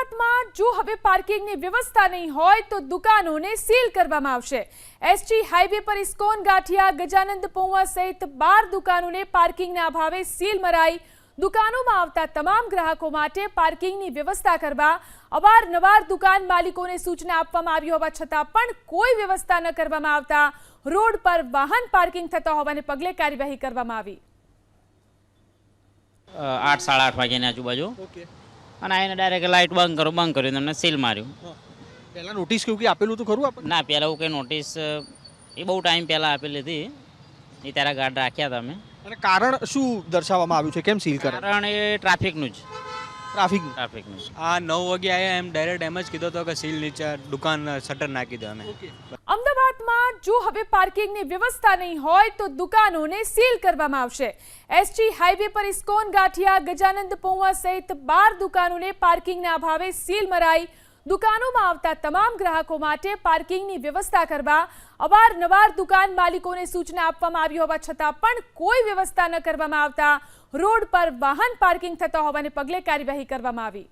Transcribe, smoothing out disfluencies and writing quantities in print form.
અમદાવાદમાં જો હવે પાર્કિંગની વ્યવસ્થા નહીં હોય તો દુકાનોને સીલ કરવામાં આવશે। એસજી હાઈવે પર ઇસ્કોન ગાંઠિયા, ગજાનંદ પૌવા સહિત 12 દુકાનોને પાર્કિંગના અભાવે સીલ મરાઈ। દુકાનોમાં આવતા તમામ ગ્રાહકો માટે પાર્કિંગની વ્યવસ્થા કરવા અવારનવાર દુકાન માલિકોને સૂચના આપવામાં આવી હોવા છતાં પણ કોઈ વ્યવસ્થા ન કરવામાં આવતા રોડ પર વાહન પાર્કિંગ થતા હોવાને પગલે કાર્યવાહી કરવામાં આવી। 8 સાડા 8 વાગ્યાની આજુબાજુ અને આઈને ડાયરેક્ટ લાઇટ બંધ કર્યું અને સીલ માર્યું। પહેલા નોટિસ કેવું કે આપેલું તો ખરું આપણે? ના, પહેલાં એવું કંઈ નોટિસ એ બહુ ટાઈમ પહેલાં આપેલી હતી, એ ત્યારે ગાર્ડ રાખ્યા હતા અમે। અને કારણ શું દર્શાવવામાં આવ્યું છે, કેમ સીલ કરે? કારણ એ ટ્રાફિકનું જ ટ્રાફિકનું આ 9 વાગે આવ્યા એમ ડાયરેક્ટ એમ જ કીધો હતો કે સીલ નીચે દુકાન શટર નાખી દો અમે। અમદાવાદમાં જો હવે પાર્કિંગની વ્યવસ્થા નહીં હોય તો દુકાનોને સીલ કરવામાં આવશે। એસજી હાઈવે પર ઇસ્કોન ગાંઠિયા, ગજાનંદ પૌવા સહિત 12 દુકાનોને પાર્કિંગના અભાવે સીલ મરાઈ। દુકાનોમાં આવતા તમામ ગ્રાહકો માટે પાર્કિંગની વ્યવસ્થા કરવા અવારનવાર દુકાન માલિકોને સૂચના આપવામાં આવી હોવા છતાં પણ કોઈ વ્યવસ્થા ન કરવામાં આવતા રોડ પર વાહન પાર્કિંગ થતા હોવાને પગલે કાર્યવાહી કરવામાં આવી।